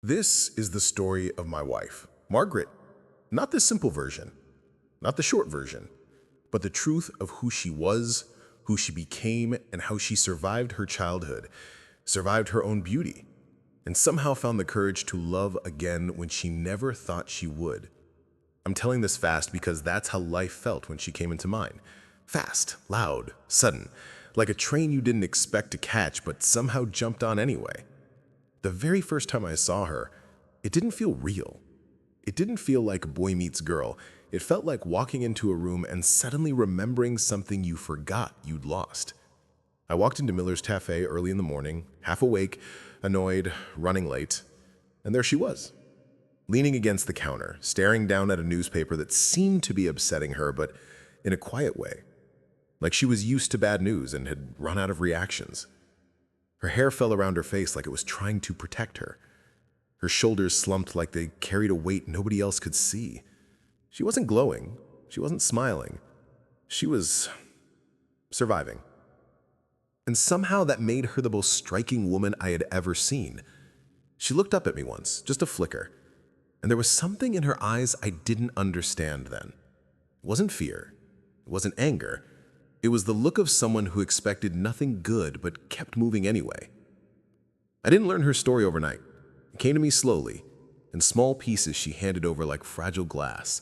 This is the story of my wife, Margaret. Not the simple version, not the short version, but the truth of who she was, who she became, and how she survived her childhood, survived her own beauty, and somehow found the courage to love again when she never thought she would. I'm telling this fast because that's how life felt when she came into mine. Fast, loud, sudden, like a train you didn't expect to catch but somehow jumped on anyway. The very first time I saw her, it didn't feel real. It didn't feel like boy meets girl. It felt like walking into a room and suddenly remembering something you forgot you'd lost. I walked into Miller's Cafe early in the morning, half awake, annoyed, running late, and there she was, leaning against the counter, staring down at a newspaper that seemed to be upsetting her, but in a quiet way, like she was used to bad news and had run out of reactions. Her hair fell around her face like it was trying to protect her. Her shoulders slumped like they carried a weight nobody else could see. She wasn't glowing. She wasn't smiling. She was surviving. And somehow that made her the most striking woman I had ever seen. She looked up at me once, just a flicker, and there was something in her eyes I didn't understand then. It wasn't fear. It wasn't anger. It was the look of someone who expected nothing good but kept moving anyway. I didn't learn her story overnight. It came to me slowly, in small pieces she handed over like fragile glass.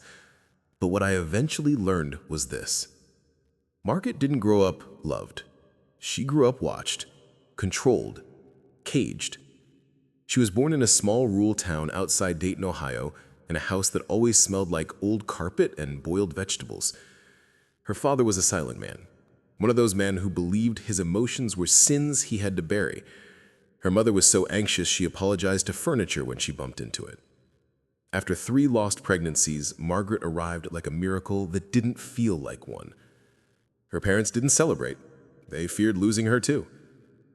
But what I eventually learned was this. Margaret didn't grow up loved. She grew up watched, controlled, caged. She was born in a small rural town outside Dayton, Ohio, in a house that always smelled like old carpet and boiled vegetables. Her father was a silent man, one of those men who believed his emotions were sins he had to bury. Her mother was so anxious she apologized to furniture when she bumped into it. After 3 lost pregnancies, Margaret arrived like a miracle that didn't feel like one. Her parents didn't celebrate. They feared losing her too.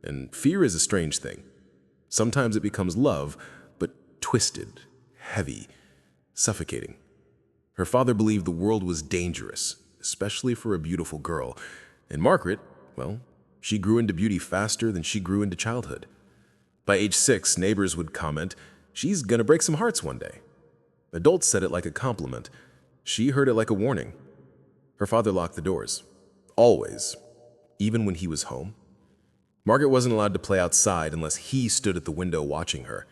And fear is a strange thing. Sometimes it becomes love, but twisted, heavy, suffocating. Her father believed the world was dangerous, especially for a beautiful girl. And Margaret, well, she grew into beauty faster than she grew into childhood. By age 6, neighbors would comment, "She's gonna break some hearts one day." Adults said it like a compliment. She heard it like a warning. Her father locked the doors. Always. Even when he was home. Margaret wasn't allowed to play outside unless he stood at the window watching her.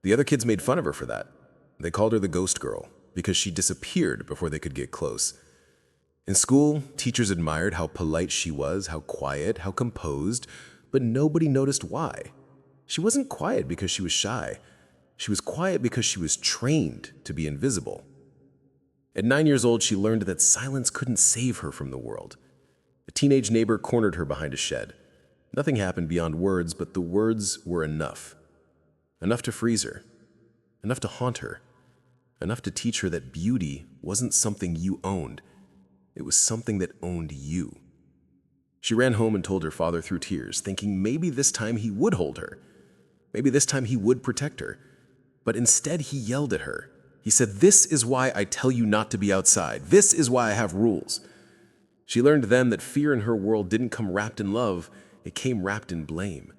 The other kids made fun of her for that. They called her the ghost girl because she disappeared before they could get close. In school, teachers admired how polite she was, how quiet, how composed, but nobody noticed why. She wasn't quiet because she was shy. She was quiet because she was trained to be invisible. At 9 years old, she learned that silence couldn't save her from the world. A teenage neighbor cornered her behind a shed. Nothing happened beyond words, but the words were enough. Enough to freeze her. Enough to haunt her. Enough to teach her that beauty wasn't something you owned. It was something that owned you. She ran home and told her father through tears, thinking maybe this time he would hold her. Maybe this time he would protect her. But instead he yelled at her. He said, "This is why I tell you not to be outside. This is why I have rules." She learned then that fear in her world didn't come wrapped in love, it came wrapped in blame.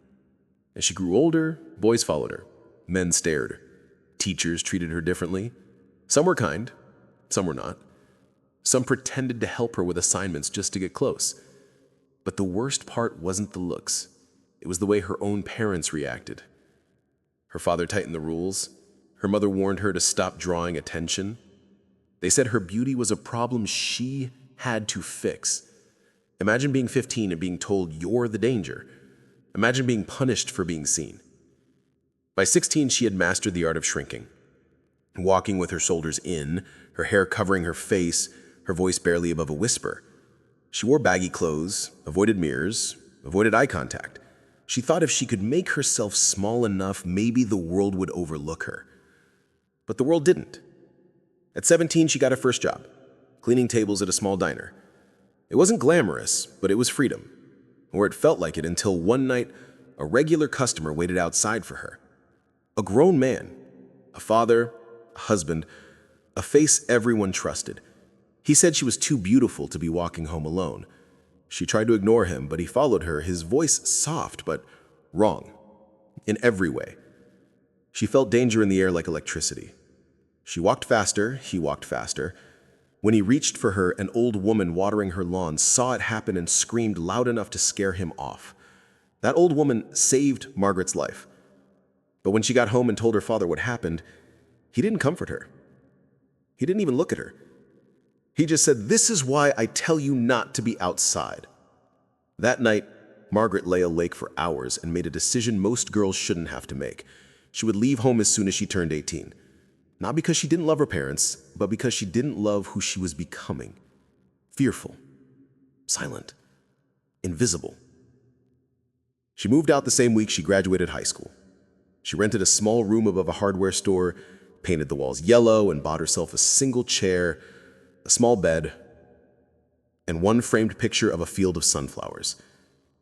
As she grew older, boys followed her. Men stared. Teachers treated her differently. Some were kind, some were not. Some pretended to help her with assignments just to get close. But the worst part wasn't the looks. It was the way her own parents reacted. Her father tightened the rules. Her mother warned her to stop drawing attention. They said her beauty was a problem she had to fix. Imagine being 15 and being told you're the danger. Imagine being punished for being seen. By 16, she had mastered the art of shrinking. Walking with her shoulders in, her hair covering her face, her voice barely above a whisper. She wore baggy clothes, avoided mirrors, avoided eye contact. She thought if she could make herself small enough, maybe the world would overlook her. But the world didn't. At 17, she got her first job, cleaning tables at a small diner. It wasn't glamorous, but it was freedom. Or it felt like it until one night, a regular customer waited outside for her. A grown man, a father, a husband, a face everyone trusted. He said she was too beautiful to be walking home alone. She tried to ignore him, but he followed her, his voice soft but wrong, in every way. She felt danger in the air like electricity. She walked faster, he walked faster. When he reached for her, an old woman watering her lawn saw it happen and screamed loud enough to scare him off. That old woman saved Margaret's life. But when she got home and told her father what happened, he didn't comfort her. He didn't even look at her. He just said, "This is why I tell you not to be outside." That night, Margaret lay awake for hours and made a decision most girls shouldn't have to make. She would leave home as soon as she turned 18. Not because she didn't love her parents, but because she didn't love who she was becoming. Fearful, silent, invisible. She moved out the same week she graduated high school. She rented a small room above a hardware store, painted the walls yellow, and bought herself a single chair, a small bed, and one framed picture of a field of sunflowers.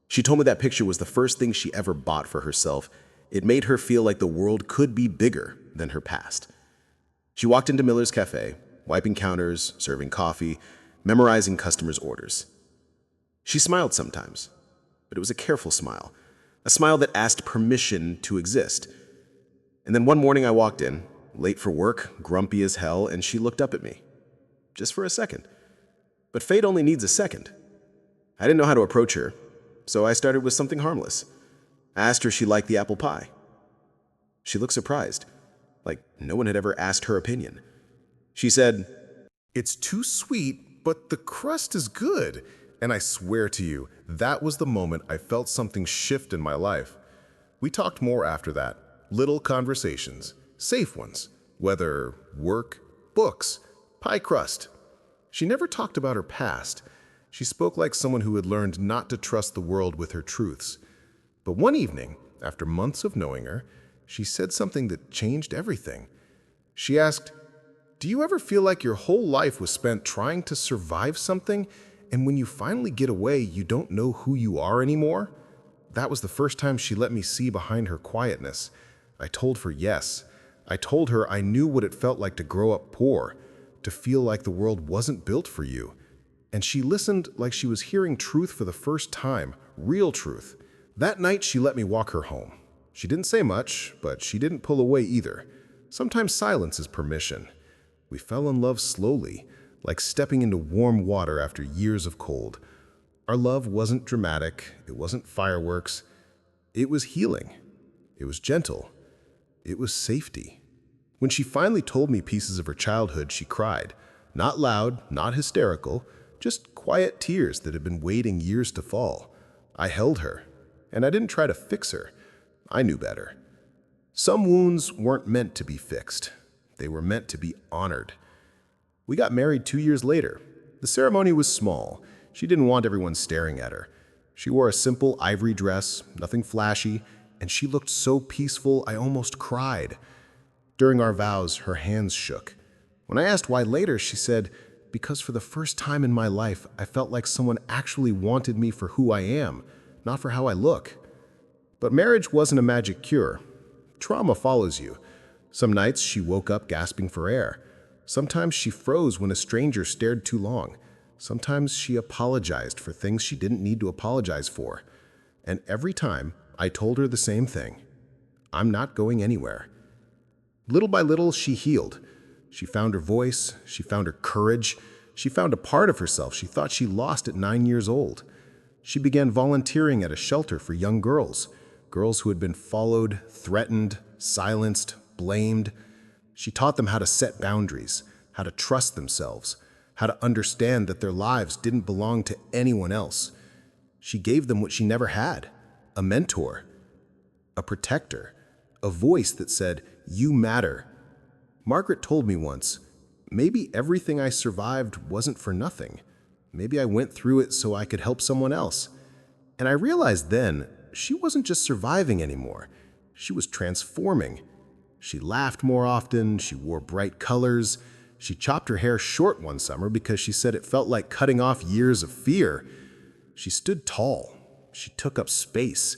She told me that picture was the first thing she ever bought for herself. It made her feel like the world could be bigger than her past. She walked into Miller's Cafe, wiping counters, serving coffee, memorizing customers' orders. She smiled sometimes, but it was a careful smile, a smile that asked permission to exist. And then one morning I walked in, late for work, grumpy as hell, and she looked up at me. Just for a second. But fate only needs a second. I didn't know how to approach her, so I started with something harmless. I asked her if she liked the apple pie. She looked surprised, like no one had ever asked her opinion. She said, "It's too sweet, but the crust is good." And I swear to you, that was the moment I felt something shift in my life. We talked more after that. Little conversations, safe ones, whether work, books, pie crust. She never talked about her past. She spoke like someone who had learned not to trust the world with her truths. But one evening, after months of knowing her, she said something that changed everything. She asked, "Do you ever feel like your whole life was spent trying to survive something, and when you finally get away, you don't know who you are anymore?" That was the first time she let me see behind her quietness. I told her yes. I told her I knew what it felt like to grow up poor, to feel like the world wasn't built for you. And she listened like she was hearing truth for the first time, real truth. That night, she let me walk her home. She didn't say much, but she didn't pull away either. Sometimes silence is permission. We fell in love slowly, like stepping into warm water after years of cold. Our love wasn't dramatic, it wasn't fireworks. It was healing. It was gentle. It was safety. When she finally told me pieces of her childhood, she cried. Not loud, not hysterical, just quiet tears that had been waiting years to fall. I held her, and I didn't try to fix her. I knew better. Some wounds weren't meant to be fixed. They were meant to be honored. We got married 2 years later. The ceremony was small. She didn't want everyone staring at her. She wore a simple ivory dress, nothing flashy, and she looked so peaceful I almost cried. During our vows, her hands shook. When I asked why later, she said, "Because for the first time in my life, I felt like someone actually wanted me for who I am, not for how I look." But marriage wasn't a magic cure. Trauma follows you. Some nights she woke up gasping for air. Sometimes she froze when a stranger stared too long. Sometimes she apologized for things she didn't need to apologize for. And every time, I told her the same thing. I'm not going anywhere. Little by little, she healed. She found her voice. She found her courage. She found a part of herself she thought she lost at 9 years old. She began volunteering at a shelter for young girls, girls who had been followed, threatened, silenced, blamed. She taught them how to set boundaries, how to trust themselves, how to understand that their lives didn't belong to anyone else. She gave them what she never had, a mentor, a protector, a voice that said, "You matter." Margaret told me once, maybe everything I survived wasn't for nothing. Maybe I went through it so I could help someone else. And I realized then, she wasn't just surviving anymore. She was transforming. She laughed more often, she wore bright colors. She chopped her hair short one summer because she said it felt like cutting off years of fear. She stood tall. She took up space.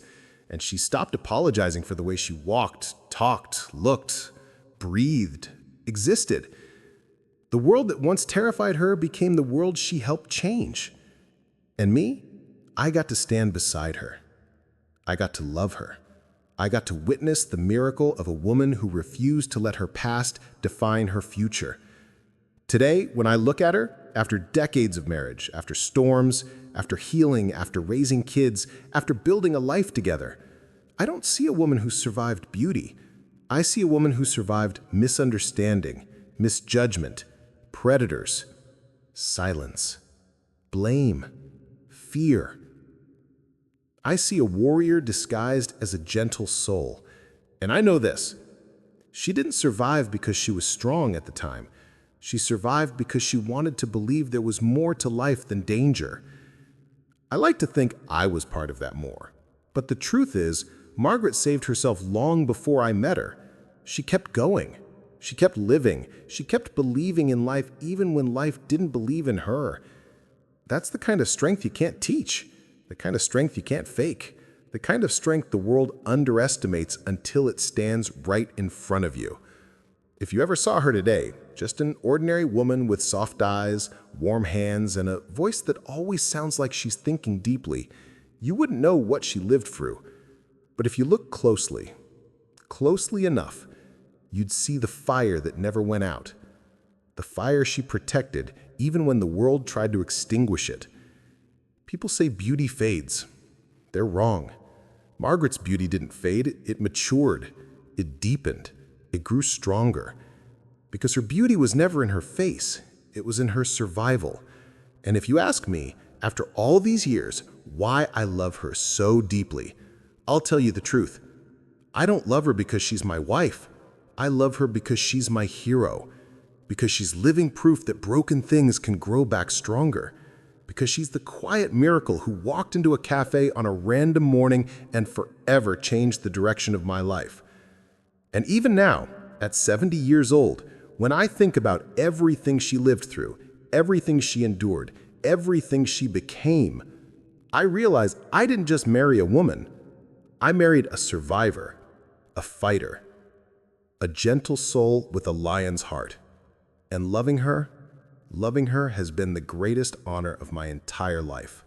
And she stopped apologizing for the way she walked, talked, looked, breathed, existed. The world that once terrified her became the world she helped change. And me, I got to stand beside her. I got to love her. I got to witness the miracle of a woman who refused to let her past define her future. Today, when I look at her, after decades of marriage, after storms, after healing, after raising kids, after building a life together, I don't see a woman who survived beauty. I see a woman who survived misunderstanding, misjudgment, predators, silence, blame, fear. I see a warrior disguised as a gentle soul. And I know this. She didn't survive because she was strong at the time. She survived because she wanted to believe there was more to life than danger. I like to think I was part of that more. But the truth is, Margaret saved herself long before I met her. She kept going. She kept living. She kept believing in life even when life didn't believe in her. That's the kind of strength you can't teach, the kind of strength you can't fake, the kind of strength the world underestimates until it stands right in front of you. If you ever saw her today, just an ordinary woman with soft eyes, warm hands, and a voice that always sounds like she's thinking deeply, you wouldn't know what she lived through. But if you look closely enough, you'd see the fire that never went out. The fire she protected even when the world tried to extinguish it. People say beauty fades. They're wrong. Margaret's beauty didn't fade, it matured, it deepened, it grew stronger. Because her beauty was never in her face, it was in her survival. And if you ask me, after all these years, why I love her so deeply, I'll tell you the truth. I don't love her because she's my wife. I love her because she's my hero. Because she's living proof that broken things can grow back stronger. Because she's the quiet miracle who walked into a cafe on a random morning and forever changed the direction of my life. And even now, at 70 years old, when I think about everything she lived through, everything she endured, everything she became, I realize I didn't just marry a woman. I married a survivor, a fighter, a gentle soul with a lion's heart. And loving her has been the greatest honor of my entire life.